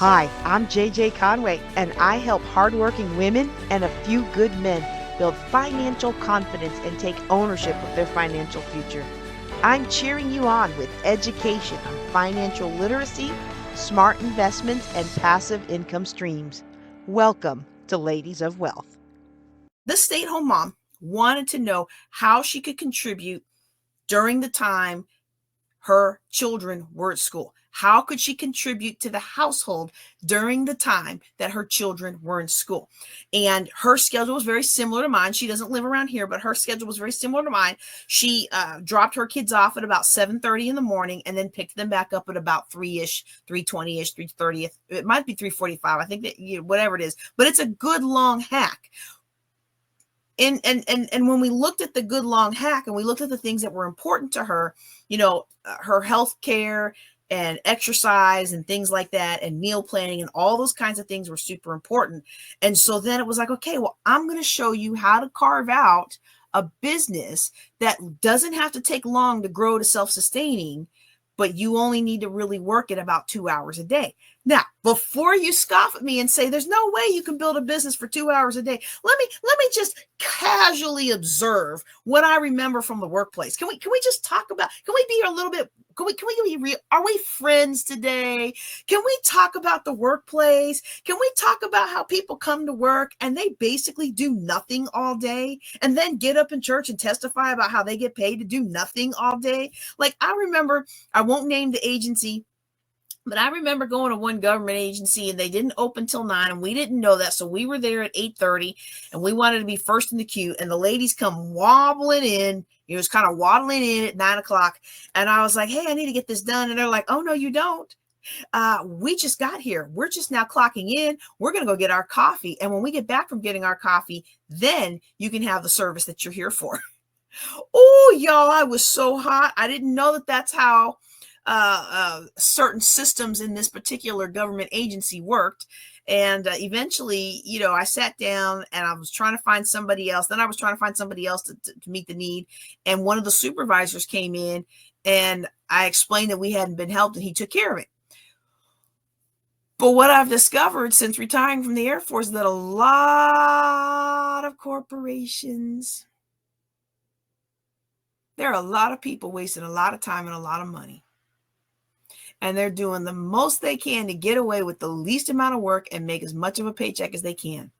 Hi, I'm JJ Conway, and I help hardworking women and a few good men build financial confidence and take ownership of their financial future. I'm cheering you on with education on financial literacy, smart investments, and passive income streams. Welcome to Ladies of Wealth. This stay-at-home mom wanted to know how she could contribute during the time her children were at school. How could she contribute to the household during the time that her children were in school? And her schedule was very similar to mine. She doesn't live around here, but her schedule was very similar to mine. She dropped her kids off at about 7:30 in the morning and then picked them back up at about 3-ish, 3:20-ish, 3:30. It might be 3:45. I think that, whatever it is, but it's a good long hack. And when we looked at the good long hack and we looked at the things that were important to her, her health care and exercise and things like that, and meal planning and all those kinds of things were super important. And so then it was like, okay, well, I'm going to show you how to carve out a business that doesn't have to take long to grow to self-sustaining, but you only need to really work it about 2 hours a day. Now, before you scoff at me and say there's no way you can build a business for 2 hours a day, let me just casually observe what I remember from the workplace. Can we just talk about? Can we be a little bit? Can we be real? Are we friends today? Can we talk about the workplace? Can we talk about how people come to work and they basically do nothing all day and then get up in church and testify about how they get paid to do nothing all day? Like, I remember, I won't name the agency, but I remember going to one government agency and they didn't open till 9 and we didn't know that. So we were there at 8:30 and we wanted to be first in the queue, and the ladies come wobbling in. It was kind of waddling in at 9 o'clock. And I was like, hey, I need to get this done. And they're like, oh, no, you don't. We just got here. We're just now clocking in. We're going to go get our coffee. And when we get back from getting our coffee, then you can have the service that you're here for. Oh, y'all, I was so hot. I didn't know that that's how certain systems in this particular government agency worked. And eventually, I sat down and I was trying to find somebody else. Then I was trying to find somebody else to meet the need. And one of the supervisors came in and I explained that we hadn't been helped and he took care of it. But what I've discovered since retiring from the Air Force is that a lot of corporations, there are a lot of people wasting a lot of time and a lot of money. And they're doing the most they can to get away with the least amount of work and make as much of a paycheck as they can.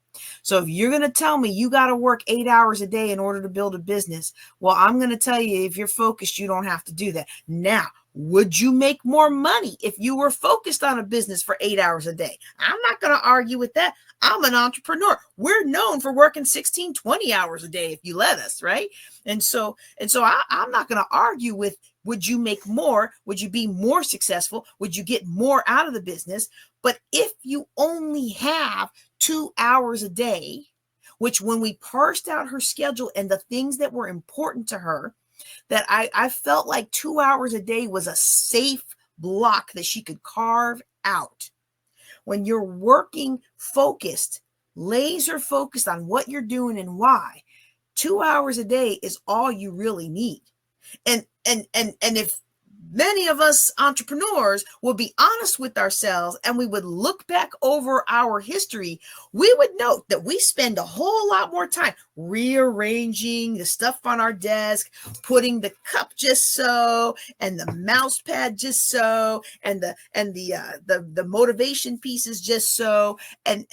So if you're going to tell me you got to work 8 hours a day in order to build a business, well, I'm going to tell you, if you're focused, you don't have to do that. Now, would you make more money if you were focused on a business for 8 hours a day? I'm not going to argue with that. I'm an entrepreneur. We're known for working 16, 20 hours a day if you let us, right? And so I'm not going to argue with, would you make more? Would you be more successful? Would you get more out of the business? But if you only have 2 hours a day, which when we parsed out her schedule and the things that were important to her, that I felt like 2 hours a day was a safe block that she could carve out. When you're working focused, laser focused on what you're doing and why, 2 hours a day is all you really need. And if many of us entrepreneurs would be honest with ourselves and we would look back over our history, we would note that we spend a whole lot more time rearranging the stuff on our desk, putting the cup just so, and the mouse pad just so, and the motivation pieces just so, and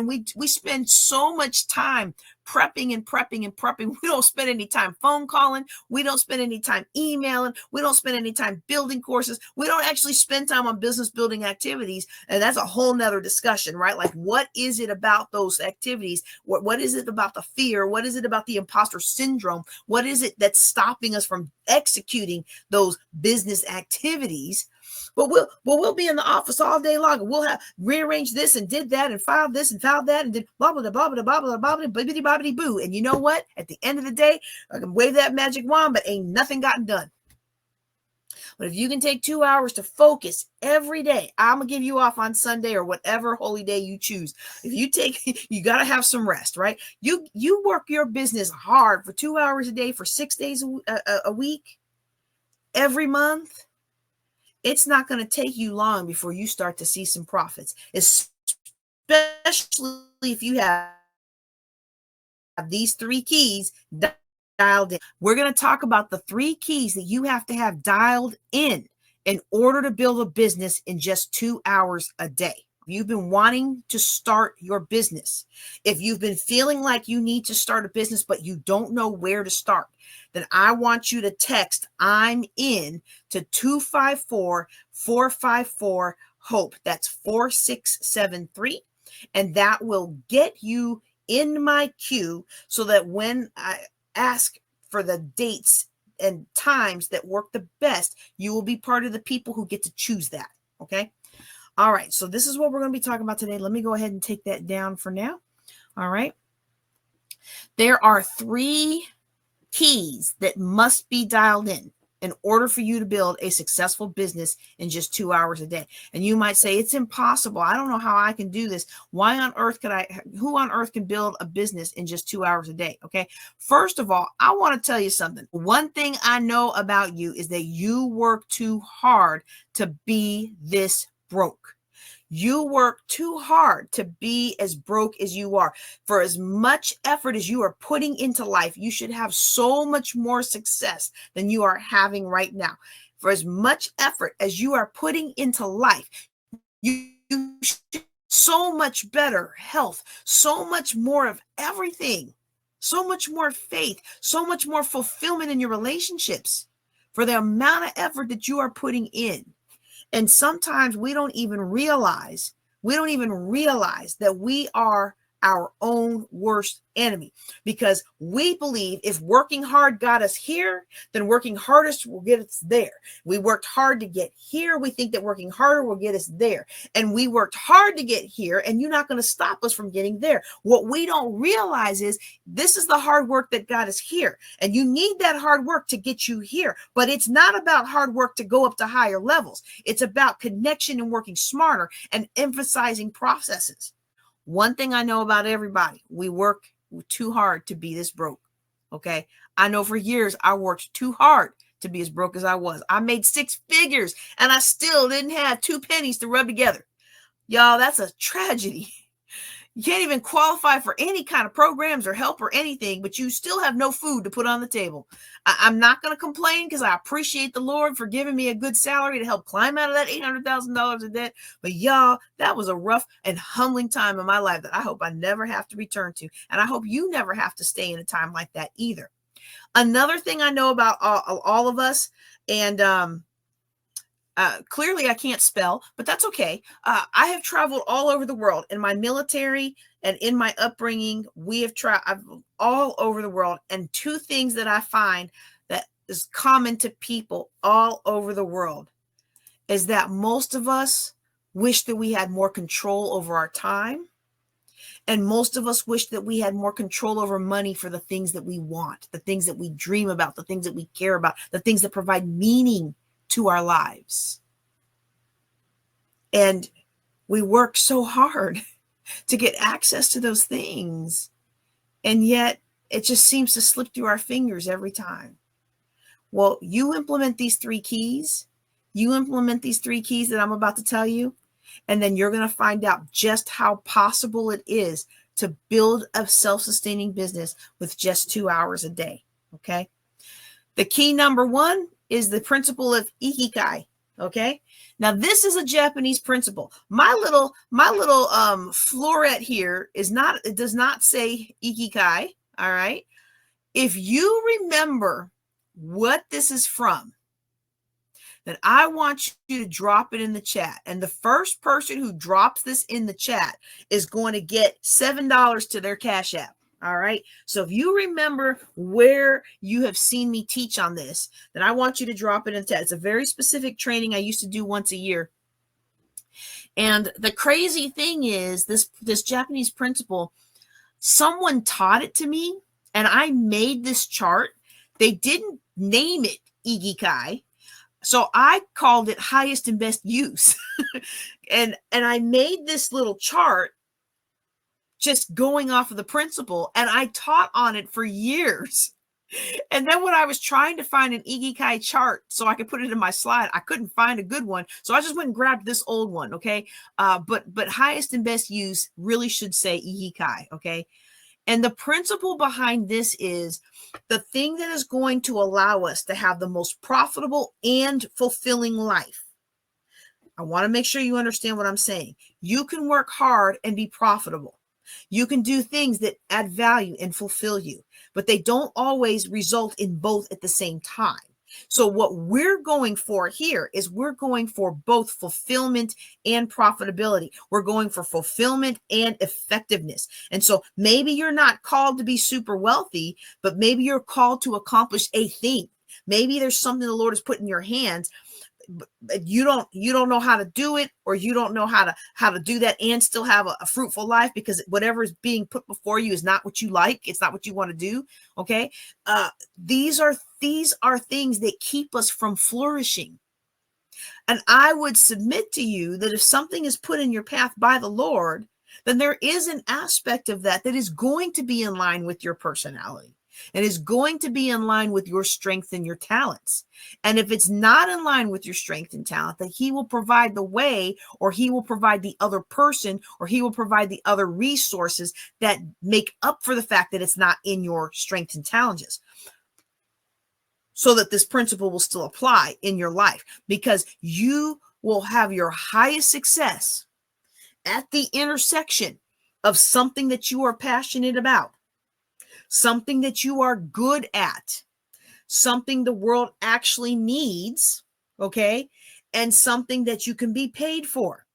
we spend so much time prepping and prepping and prepping. We don't spend any time phone calling. We don't spend any time emailing. We don't spend any time building courses. We don't actually spend time on business building activities. And that's a whole nother discussion, right? Like, what is it about those activities? What is it about the fear? What is it about the imposter syndrome? What is it that's stopping us from executing those business activities? But we'll be in the office all day long. We'll have rearranged this and did that and filed this and filed that and did blah blah blah blah blah blah blah blah bibbidi bobbidi boo. And you know what? At the end of the day, I can wave that magic wand, but ain't nothing gotten done. But if you can take 2 hours to focus every day, I'm gonna give you off on Sunday or whatever holy day you choose. If you take, you gotta have some rest, right? You work your business hard for 2 hours a day for 6 days a week, every month. it's not going to take you long before you start to see some profits, especially if you have these 3 keys dialed in. We're going to talk about the 3 keys that you have to have dialed in order to build a business in just 2 hours a day. If you've been wanting to start your business, if you've been feeling like you need to start a business, but you don't know where to start, then I want you to text "I'm in" to 254-454-HOPE. That's 4673. And that will get you in my queue so that when I ask for the dates and times that work the best, you will be part of the people who get to choose that. Okay. All right. So this is what we're going to be talking about today. Let me go ahead and take that down for now. All right. There are 3 keys that must be dialed in order for you to build a successful business in just 2 hours a day. And you might say, it's impossible. I don't know how I can do this. Who on earth can build a business in just 2 hours a day? Okay. First of all, I want to tell you something. One thing I know about you is that you work too hard to be this broke. You work too hard to be as broke as you are. For as much effort as you are putting into life, you should have so much more success than you are having right now. For as much effort as you are putting into life, you should so much better health, so much more of everything, so much more faith, so much more fulfillment in your relationships for the amount of effort that you are putting in. And sometimes we don't even realize that we are our own worst enemy, because we believe if working hard got us here, then working hardest will get us there. We worked hard to get here. We think that working harder will get us there. And we worked hard to get here, and you're not going to stop us from getting there. What we don't realize is this is the hard work that got us here. And you need that hard work to get you here. But it's not about hard work to go up to higher levels. It's about connection and working smarter and emphasizing processes. One thing I know about everybody, we work too hard to be this broke. Okay. I know for years I worked too hard to be as broke as I was. I made 6 figures and I still didn't have 2 pennies to rub together. Y'all, that's a tragedy. You can't even qualify for any kind of programs or help or anything, but you still have no food to put on the table. I'm not going to complain because I appreciate the Lord for giving me a good salary to help climb out of that $800,000 of debt. But y'all, that was a rough and humbling time in my life that I hope I never have to return to. And I hope you never have to stay in a time like that either. Another thing I know about all of us, and clearly I can't spell, but that's okay. I have traveled all over the world in my military and in my upbringing. We have traveled all over the world. And 2 things that I find that is common to people all over the world is that most of us wish that we had more control over our time. And most of us wish that we had more control over money for the things that we want, the things that we dream about, the things that we care about, the things that provide meaning to our lives. And we work so hard to get access to those things. And yet it just seems to slip through our fingers every time. Well, you implement these 3 keys. You implement these 3 keys that I'm about to tell you. And then you're going to find out just how possible it is to build a self-sustaining business with just 2 hours a day. Okay. The key number 1 is the principle of ikigai. Okay. Now this is a Japanese principle. My little floret here it does not say ikigai. All right. If you remember what this is from, then I want you to drop it in the chat. And the first person who drops this in the chat is going to get $7 to their Cash App. All right. So if you remember where you have seen me teach on this, then I want you to drop it in the chat. It's a very specific training I used to do once a year. And the crazy thing is this Japanese principle, someone taught it to me and I made this chart. They didn't name it ikigai. So I called it highest and best use. and I made this little chart just going off of the principle, and I taught on it for years. And then when I was trying to find an Ikigai chart so I could put it in my slide, I couldn't find a good one. So I just went and grabbed this old one. Okay. But highest and best use really should say Ikigai. Okay. And the principle behind this is the thing that is going to allow us to have the most profitable and fulfilling life. I want to make sure you understand what I'm saying. You can work hard and be profitable. You can do things that add value and fulfill you, but they don't always result in both at the same time. So what we're going for here is we're going for both fulfillment and profitability. We're going for fulfillment and effectiveness. And so maybe you're not called to be super wealthy, but maybe you're called to accomplish a thing. Maybe there's something the Lord has put in your hands. You don't know how to do it, or you don't know how to do that and still have a fruitful life, because whatever is being put before you is not what you like. It's not what you want to do. Okay. These are things that keep us from flourishing. And I would submit to you that if something is put in your path by the Lord, then there is an aspect of that is going to be in line with your personality and is going to be in line with your strength and your talents. And if it's not in line with your strength and talent, then he will provide the way, or he will provide the other person, or he will provide the other resources that make up for the fact that it's not in your strength and talents, so that this principle will still apply in your life, because you will have your highest success at the intersection of something that you are passionate about, something that you are good at, something the world actually needs, okay, and something that you can be paid for.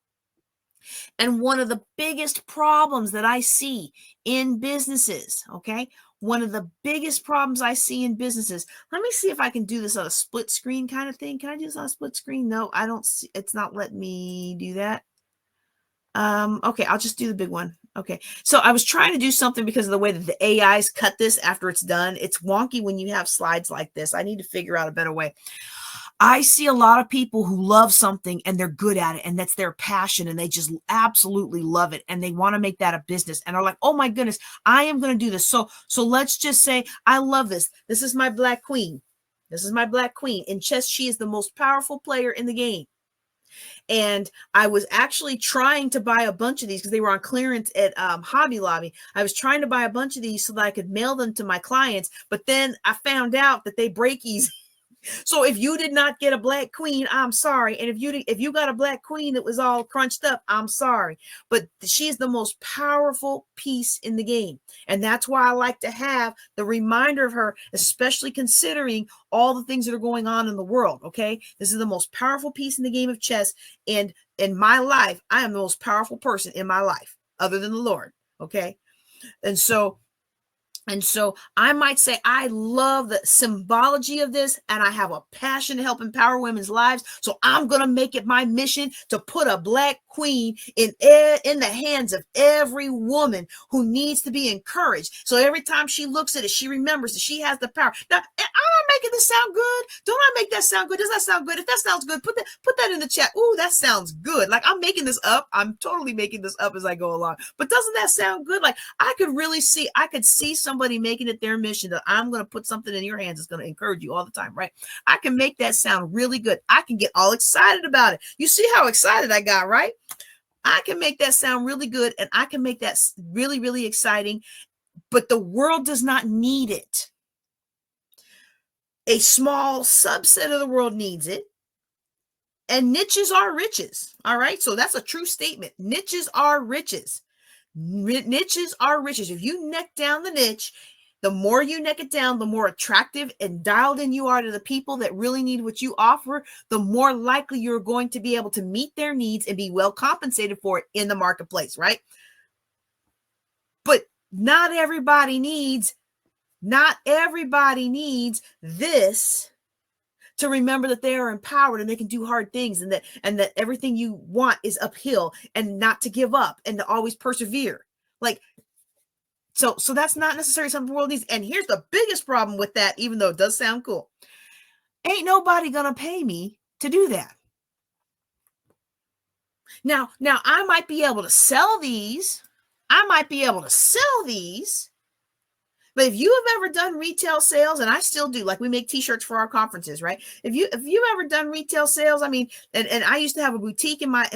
And one of the biggest problems that I see in businesses, okay, one of the biggest problems I see in businesses, let me see if I can do this on a split screen kind of thing. Can I do this on a split screen? No, I don't see, it's not letting me do that. Okay, I'll just do the big one. Okay, so I was trying to do something because of the way that the AIs cut this after it's done. It's wonky when you have slides like this. I need to figure out a better way. I see a lot of people who love something and they're good at it, and that's their passion, and they just absolutely love it, and they want to make that a business, and are like, oh my goodness, I am going to do this. So let's just say I love this. This is my black queen. This is my black queen. In chess, she is the most powerful player in the game. And I was actually trying to buy a bunch of these because they were on clearance at Hobby Lobby. I was trying to buy a bunch of these so that I could mail them to my clients, but then I found out that they break easy. So if you did not get a black queen, I'm sorry. And if you got a black queen that was all crunched up, I'm sorry. But she's the most powerful piece in the game. And that's why I like to have the reminder of her, especially considering all the things that are going on in the world. Okay. This is the most powerful piece in the game of chess. And in my life, I am the most powerful person in my life other than the Lord. Okay. And so I might say I love the symbology of this, and I have a passion to help empower women's lives. So I'm going to make it my mission to put a black queen in the hands of every woman who needs to be encouraged. So every time she looks at it, she remembers that she has the power. Now, I'm not making this sound good. Don't I make that sound good? Does that sound good? If that sounds good, put that in the chat. Ooh, that sounds good. Like, I'm making this up. I'm totally making this up as I go along. But doesn't that sound good? Like, I could see somebody making it their mission that I'm going to put something in your hands that's going to encourage you all the time, right? I can make that sound really good. I can get all excited about it. You see how excited I got, right? I can make that sound really good, and I can make that really, really exciting, but the world does not need it. A small subset of the world needs it, and niches are riches, all right? So that's a true statement. Niches are riches. Niches are riches. If you neck down the niche, the more you neck it down, the more attractive and dialed in you are to the people that really need what you offer, the more likely you're going to be able to meet their needs and be well compensated for it in the marketplace, right? But not everybody needs this to remember that they are empowered and they can do hard things, and that everything you want is uphill, and not to give up and to always persevere. Like, so that's not necessarily something the world needs. And here's the biggest problem with that, even though it does sound cool. Ain't nobody gonna pay me to do that. Now I might be able to sell these. But if you have ever done retail sales, and I still do, like we make t-shirts for our conferences, right? If you've ever done retail sales, I mean, and I used to have a boutique in my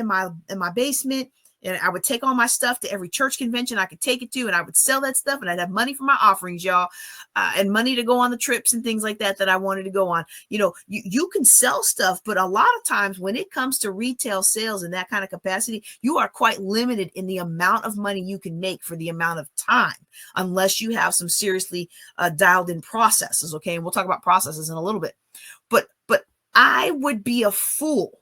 basement, and I would take all my stuff to every church convention I could take it to, and I would sell that stuff, and I'd have money for my offerings, y'all, and money to go on the trips and things like that I wanted to go on. You know, you can sell stuff, but a lot of times when it comes to retail sales in that kind of capacity, you are quite limited in the amount of money you can make for the amount of time, unless you have some seriously dialed in processes. Okay. And we'll talk about processes in a little bit, but I would be a fool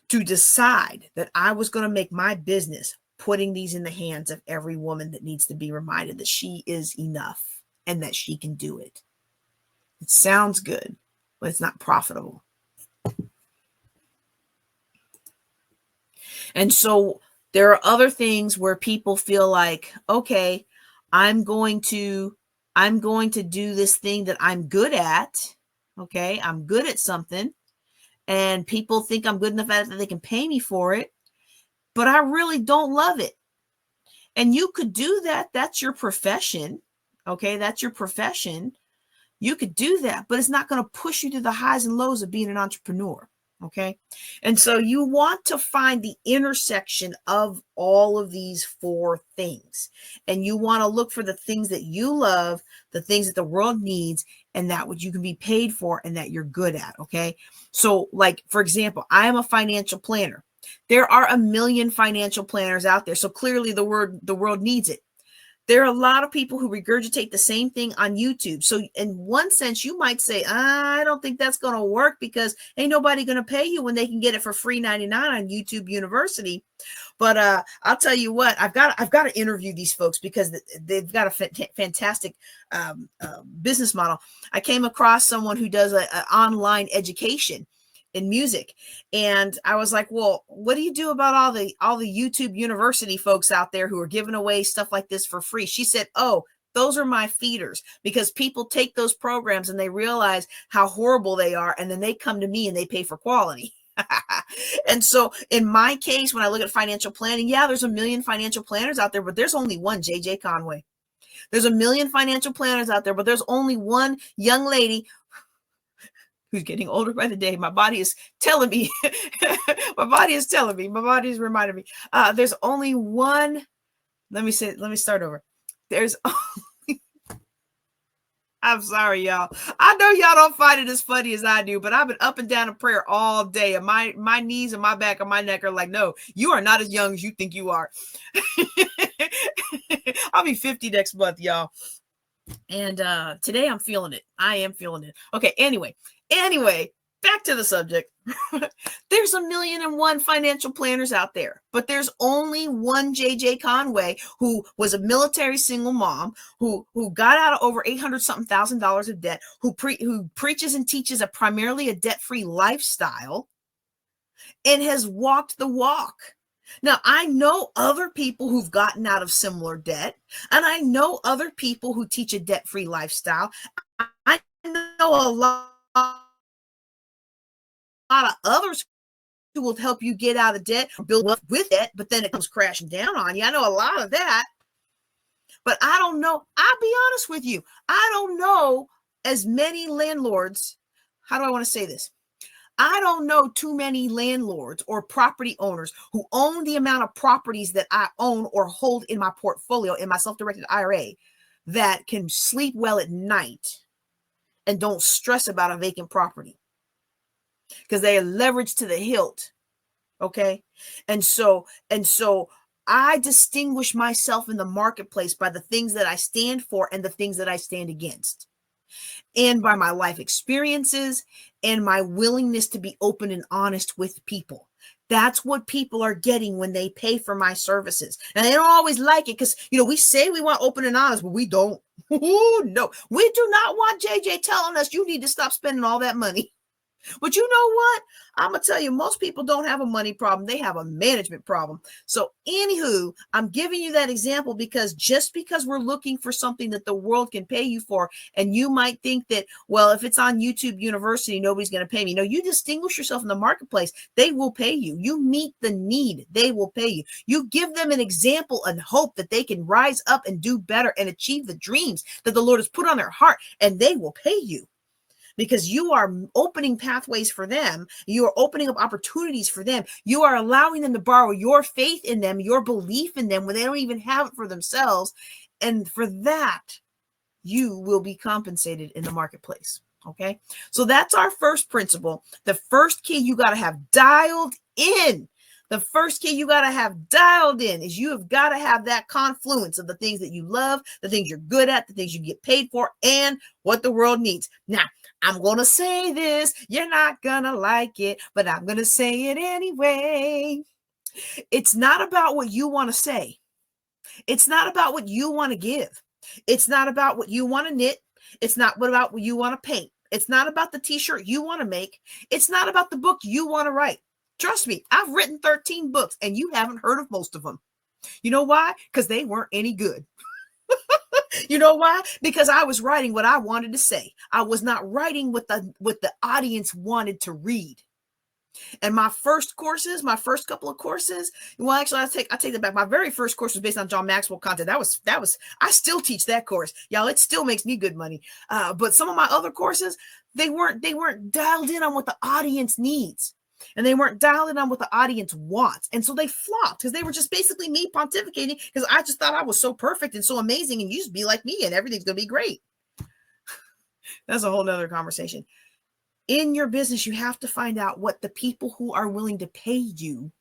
to decide that I was going to make my business putting these in the hands of every woman that needs to be reminded that she is enough and that she can do it. It sounds good, but it's not profitable. And so there are other things where people feel like, okay, I'm going to do this thing that I'm good at. Okay, I'm good at something, and people think I'm good enough at it that they can pay me for it, but I really don't love it. And you could do that. That's your profession. Okay, that's your profession. You could do that, but it's not going to push you to the highs and lows of being an entrepreneur. Okay. And so you want to find the intersection of all of these four things. And you want to look for the things that you love, the things that the world needs, and that what you can be paid for and that you're good at. Okay. So like, for example, I am a financial planner. There are a million financial planners out there. So clearly the world needs it. There are a lot of people who regurgitate the same thing on YouTube. So in one sense, you might say, I don't think that's going to work because ain't nobody going to pay you when they can get it for free 99 on YouTube University. But I'll tell you what, I've got to interview these folks because they've got a fantastic business model. I came across someone who does an online education in music. And I was like, well, what do you do about all the YouTube University folks out there who are giving away stuff like this for free? She said, oh, those are my feeders, because people take those programs and they realize how horrible they are. And then they come to me and they pay for quality. And so in my case, when I look at financial planning, yeah, there's a million financial planners out there, but there's only one JJ Conway. There's a million financial planners out there, but there's only one young lady who's getting older by the day. My body is telling me, my body is reminding me, there's only one. Let me start over. There's only, I'm sorry, y'all. I know y'all don't find it as funny as I do, but I've been up and down in prayer all day, and my knees and my back and my neck are like, no, you are not as young as you think you are. I'll be 50 next month, y'all. And today I'm feeling it. I am feeling it. Okay, anyway, back to the subject. There's 1,000,001 financial planners out there, but there's only one JJ Conway who was a military single mom who got out of over $800,000 of debt, who preaches and teaches primarily a debt-free lifestyle and has walked the walk. Now, I know other people who've gotten out of similar debt, and I know other people who teach a debt-free lifestyle. I know a lot of others who will help you get out of debt or build wealth with it, but then it comes crashing down on you. I know a lot of that, but I don't know. I'll be honest with you. I don't know as many landlords. How do I want to say this? I don't know too many landlords or property owners who own the amount of properties that I own or hold in my portfolio in my self-directed IRA that can sleep well at night and don't stress about a vacant property because they are leveraged to the hilt. Okay. And so I distinguish myself in the marketplace by the things that I stand for and the things that I stand against, and by my life experiences and my willingness to be open and honest with people. That's what people are getting when they pay for my services. And they don't always like it because, we say we want open and honest, but we don't. No, we do not want JJ telling us you need to stop spending all that money. But you know what? I'm going to tell you, most people don't have a money problem. They have a management problem. So anywho, I'm giving you that example because just because we're looking for something that the world can pay you for, and you might think that, well, if it's on YouTube University, nobody's going to pay me. No, you distinguish yourself in the marketplace. They will pay you. You meet the need. They will pay you. You give them an example and hope that they can rise up and do better and achieve the dreams that the Lord has put on their heart, and they will pay you. Because you are opening pathways for them. You are opening up opportunities for them. You are allowing them to borrow your faith in them, your belief in them when they don't even have it for themselves. And for that, you will be compensated in the marketplace. Okay. So that's our first principle. The first key you got to have dialed in. The first key you got to have dialed in is you have got to have that confluence of the things that you love, the things you're good at, the things you get paid for, and what the world needs. Now, I'm going to say this. You're not going to like it, but I'm going to say it anyway. It's not about what you want to say. It's not about what you want to give. It's not about what you want to knit. It's not about what you want to paint. It's not about the t-shirt you want to make. It's not about the book you want to write. Trust me, I've written 13 books and you haven't heard of most of them. You know why? Because they weren't any good. You know why? Because I was writing what I wanted to say. I was not writing what the audience wanted to read. And my first couple of courses, well, actually, I take that back. My very first course was based on John Maxwell content. That was, I still teach that course. Y'all, it still makes me good money. But some of my other courses, they weren't dialed in on what the audience needs. And they weren't dialed in on what the audience wants. And so they flopped because they were just basically me pontificating because I just thought I was so perfect and so amazing and you just be like me and everything's going to be great. That's a whole nother conversation. In your business, you have to find out what the people who are willing to pay you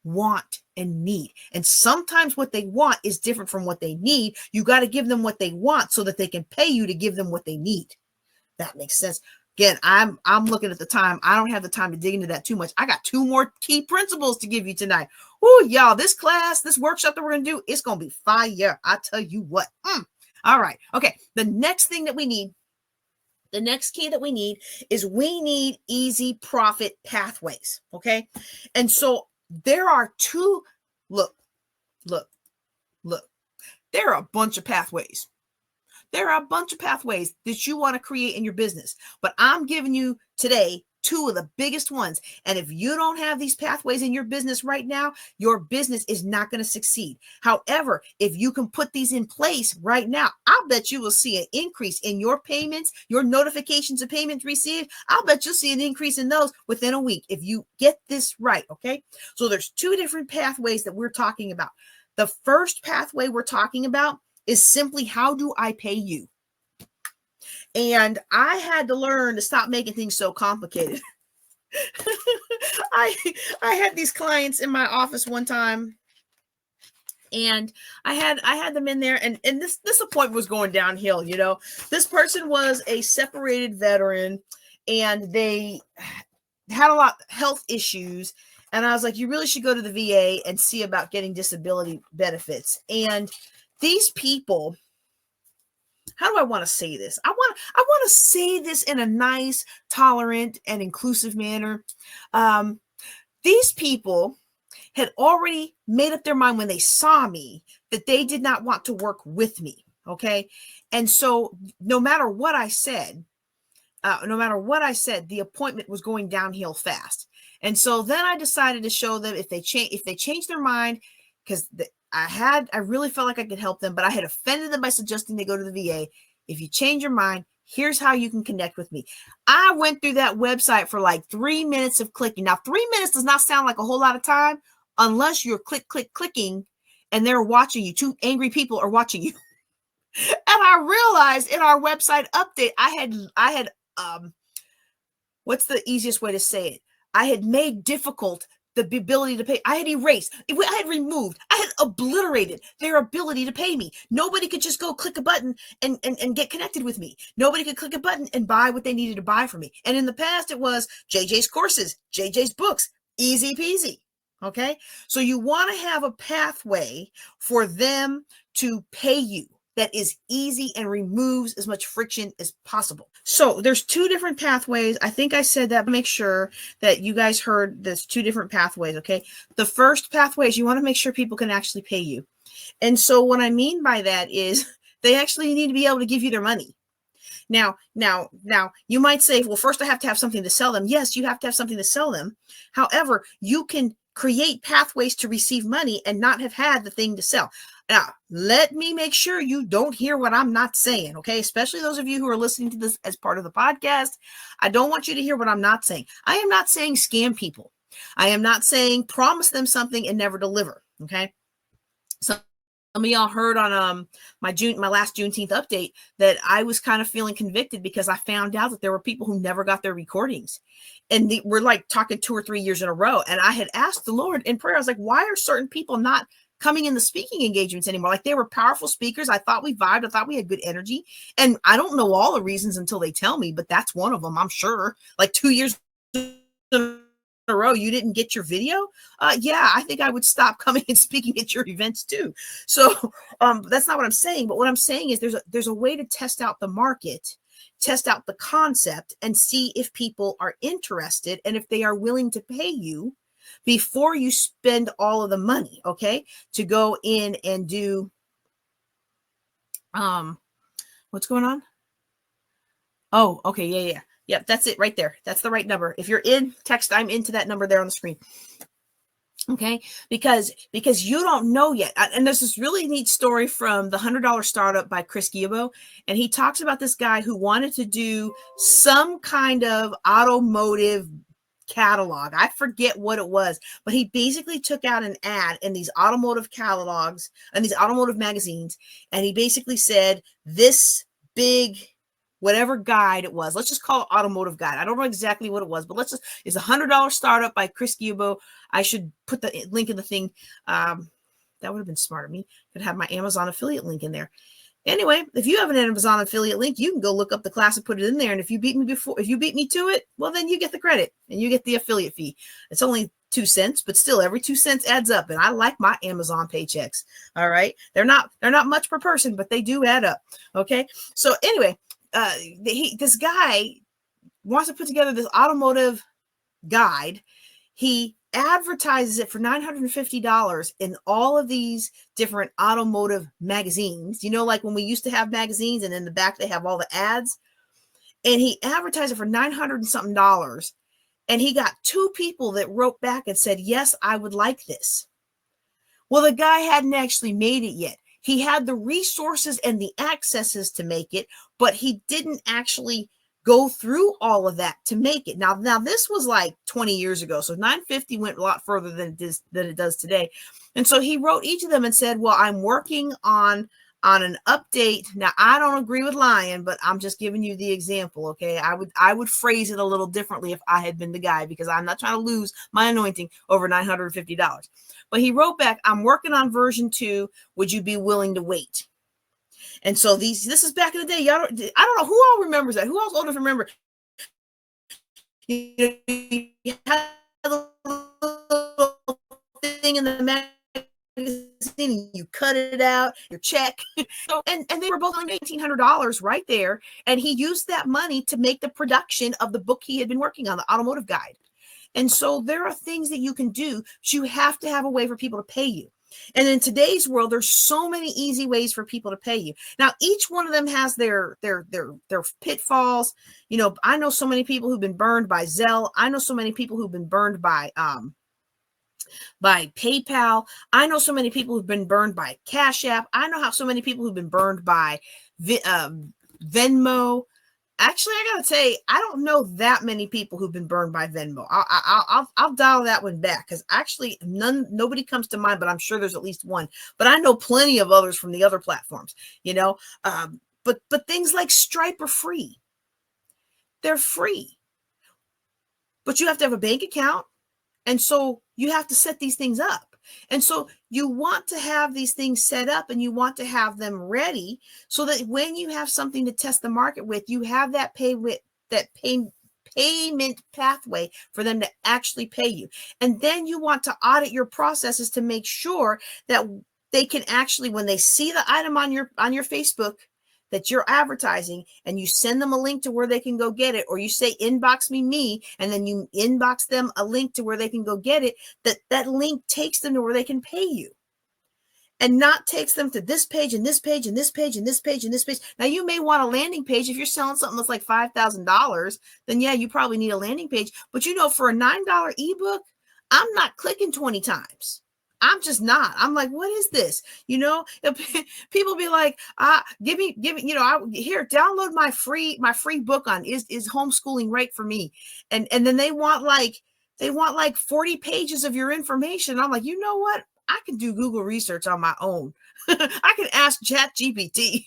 want and need. And sometimes what they want is different from what they need. You got to give them what they want so that they can pay you to give them what they need. That makes sense. Again, I'm looking at the time. I don't have the time to dig into that too much. I got 2 more key principles to give you tonight. Oh, y'all, this workshop that we're going to do, it's going to be fire. I tell you what. All right. Okay. The next key that we need is we need easy profit pathways. Okay. And so there are 2, look, there are a bunch of pathways. There are a bunch of pathways that you want to create in your business, but I'm giving you today 2 of the biggest ones. And if you don't have these pathways in your business right now, your business is not going to succeed. However, if you can put these in place right now, I'll bet you will see an increase in your payments, your notifications of payments received. I'll bet you'll see an increase in those within a week if you get this right. Okay. So there's 2 different pathways that we're talking about. The first pathway we're talking about is simply, how do I pay you? And I had to learn to stop making things so complicated. I had these clients in my office one time, and I had them in there, and this appointment was going downhill. You know, this person was a separated veteran, and they had a lot of health issues. And I was like, you really should go to the VA and see about getting disability benefits. And these people, how do I want to say this? I want to say this in a nice, tolerant, and inclusive manner. These people had already made up their mind when they saw me that they did not want to work with me. Okay. And so no matter what I said, the appointment was going downhill fast. And so then I decided to show them if they change their mind, because I really felt like I could help them, but I had offended them by suggesting they go to the VA. If you change your mind, here's how you can connect with me. I went through that website for like 3 minutes of clicking. Now, 3 minutes does not sound like a whole lot of time unless you're clicking and they're watching you. 2 angry people are watching you. And I realized in our website update, I had what's the easiest way to say it? I had made difficult the ability to pay. I had erased, I had removed, I had obliterated their ability to pay me. Nobody could just go click a button and get connected with me. Nobody could click a button and buy what they needed to buy from me. And in the past, it was JJ's courses, JJ's books, easy peasy. Okay. So you want to have a pathway for them to pay you. that is easy and removes as much friction as possible. So there's 2 different pathways. I think I said that, make sure that you guys heard there's 2 different pathways, okay? The first pathway is you want to make sure people can actually pay you. And so what I mean by that is they actually need to be able to give you their money. Now, you might say, well, first I have to have something to sell them. Yes, you have to have something to sell them. However, you can create pathways to receive money and not have had the thing to sell. Now, let me make sure you don't hear what I'm not saying, okay? Especially those of you who are listening to this as part of the podcast. I don't want you to hear what I'm not saying. I am not saying scam people. I am not saying promise them something and never deliver, okay? So some of y'all heard on my last Juneteenth update that I was kind of feeling convicted because I found out that there were people who never got their recordings. And we're like talking 2 or 3 years in a row. And I had asked the Lord in prayer, I was like, why are certain people not coming in the speaking engagements anymore? Like, they were powerful speakers. I thought we vibed. I thought we had good energy. And I don't know all the reasons until they tell me, but that's one of them, I'm sure. Like 2 years in a row, you didn't get your video? Yeah, I think I would stop coming and speaking at your events too. So that's not what I'm saying. But what I'm saying is there's a way to test out the market, test out the concept, and see if people are interested and if they are willing to pay you before you spend all of the money, okay, to go in and do what's going on? Oh, okay, yeah. Yep, that's it right there. That's the right number. If you're in, text I'm into that number there on the screen. Okay, because you don't know yet. And there's this really neat story from the $100 Startup by Chris Guillebeau, and he talks about this guy who wanted to do some kind of automotive catalog. I forget what it was, but he basically took out an ad in these automotive catalogs and these automotive magazines, and he basically said, this big whatever guide it was, let's just call it automotive guide. I don't know exactly what it was, but it's a $100 Startup by Chris Guillebeau. I should put the link in the thing. That would have been smart of me. Could have my Amazon affiliate link in there. Anyway, if you have an Amazon affiliate link, you can go look up the class and put it in there. And if you beat me to it, well, then you get the credit and you get the affiliate fee. It's only 2 cents, but still every 2 cents adds up. And I like my Amazon paychecks. All right. They're not much per person, but they do add up. Okay. So anyway, this guy wants to put together this automotive guide. He advertises it for $950 in all of these different automotive magazines. You know, like when we used to have magazines and in the back they have all the ads. And he advertised it for $900 and something. And he got 2 people that wrote back and said, yes, I would like this. Well, the guy hadn't actually made it yet. He had the resources and the accesses to make it, but he didn't actually go through all of that to make it. Now this was like 20 years ago. So $950 went a lot further than it does today. And so he wrote each of them and said, well, I'm working on an update. Now, I don't agree with lying, but I'm just giving you the example. Okay. I would phrase it a little differently if I had been the guy, because I'm not trying to lose my anointing over $950. But he wrote back, I'm working on version 2. Would you be willing to wait? And so this is back in the day. I don't know who all remembers that. Who else old enough to remember? You had a little thing in the magazine, you cut it out, your check. So, and they were both on $1,800 right there. And he used that money to make the production of the book he had been working on, the automotive guide. And so there are things that you can do, but you have to have a way for people to pay you. And in today's world, there's so many easy ways for people to pay you. Now, each one of them has their pitfalls. You know, I know so many people who've been burned by Zelle. I know so many people who've been burned by PayPal. I know so many people who've been burned by Cash App. I know so many people who've been burned by Venmo. Actually, I gotta say, I don't know that many people who've been burned by Venmo. I'll dial that one back, because actually nobody comes to mind, but I'm sure there's at least one. But I know plenty of others from the other platforms, you know. But things like Stripe are free. They're free, but you have to have a bank account, and so you have to set these things up. And so you want to have these things set up, and you want to have them ready so that when you have something to test the market with, you have that payment pathway for them to actually pay you. And then you want to audit your processes to make sure that they can actually, when they see the item on your Facebook that you're advertising, and you send them a link to where they can go get it, or you say inbox me, and then you inbox them a link to where they can go get it, that link takes them to where they can pay you, and not takes them to this page and this page and this page and this page and this page. Now, you may want a landing page. If you're selling something that's like $5,000, then yeah, you probably need a landing page. But for a $9 ebook, I'm not clicking 20 times. I'm just not. I'm like, what is this? People be like, give me, here, download my free book on is homeschooling right for me. And then they want like 40 pages of your information. I'm like, you know what? I can do Google research on my own. I can ask ChatGPT.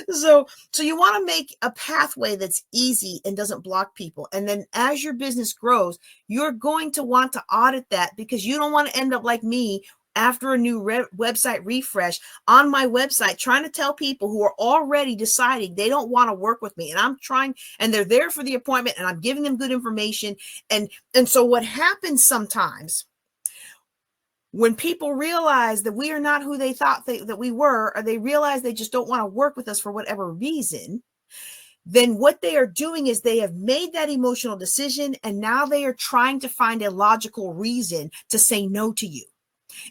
So you want to make a pathway that's easy and doesn't block people. And then as your business grows, you're going to want to audit that, because you don't want to end up like me after a new website refresh on my website, trying to tell people who are already deciding they don't want to work with me. And I'm trying, and they're there for the appointment, and I'm giving them good information. And so what happens sometimes, when people realize that we are not who they thought that we were, or they realize they just don't want to work with us for whatever reason, then what they are doing is they have made that emotional decision, and now they are trying to find a logical reason to say no to you.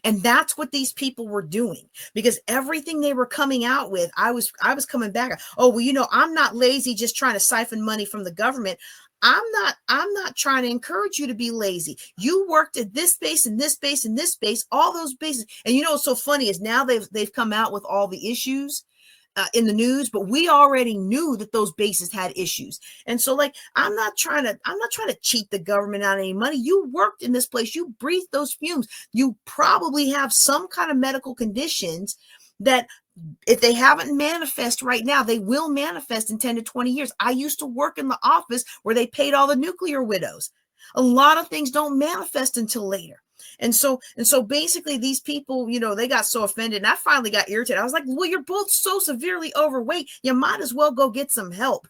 And that's what these people were doing, because everything they were coming out with, I was coming back. Oh, well, I'm not lazy, just trying to siphon money from the government. I'm not trying to encourage you to be lazy. You worked at this base and this base and this base, all those bases. And what's so funny is now they've come out with all the issues in the news, but we already knew that those bases had issues. And so, like, I'm not trying to cheat the government out of any money. You worked in this place, you breathed those fumes. You probably have some kind of medical conditions that, if they haven't manifest right now, they will manifest in 10 to 20 years. I used to work in the office where they paid all the nuclear widows. A lot of things don't manifest until later. And so basically these people, they got so offended, and I finally got irritated. I was like, well, you're both so severely overweight, you might as well go get some help.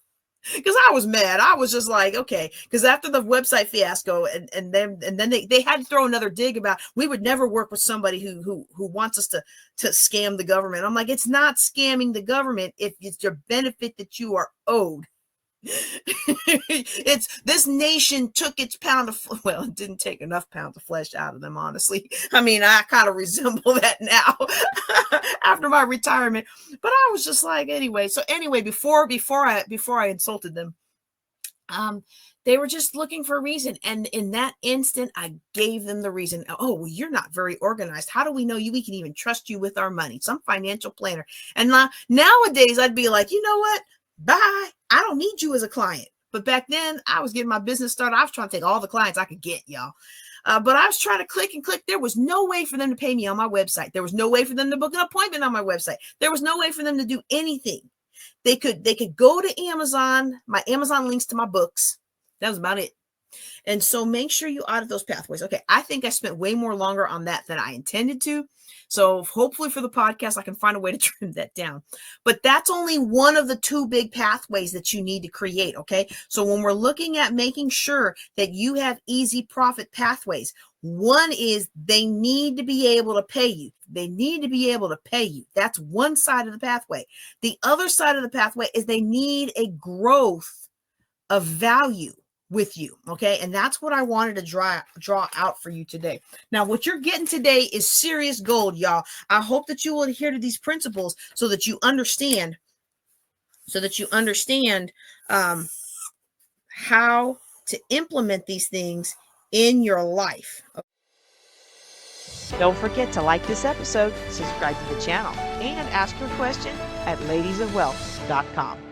Because I was mad. I was just like, okay, because after the website fiasco, and then they had to throw another dig about, we would never work with somebody who wants us to scam the government. I'm like, it's not scamming the government if it's your benefit that you are owed. It's this nation took its pound of well, it didn't take enough pounds of flesh out of them, honestly. I mean, I kind of resemble that now after my retirement, but I was just like, anyway, before I insulted them, they were just looking for a reason, and in that instant I gave them the reason. Oh, well, you're not very organized. How do we know we can even trust you with our money? Some financial planner. And nowadays I'd be like, you know what? Bye. I don't need you as a client. But back then I was getting my business started. I was trying to take all the clients I could get, y'all. But I was trying to click and click. There was no way for them to pay me on my website. There was no way for them to book an appointment on my website. There was no way for them to do anything. They could go to Amazon, my Amazon links to my books. That was about it. And so make sure you audit those pathways. Okay, I think I spent way more longer on that than I intended to. So hopefully for the podcast, I can find a way to trim that down. But that's only one of the two big pathways that you need to create, okay? So when we're looking at making sure that you have easy profit pathways, one is they need to be able to pay you. They need to be able to pay you. That's one side of the pathway. The other side of the pathway is they need a growth of value with you, okay? And that's what I wanted to draw out for you today. Now, what you're getting today is serious gold, y'all. I hope that you will adhere to these principles so that you understand how to implement these things in your life. Don't forget to like this episode, subscribe to the channel, and ask your question at ladiesofwealth.com.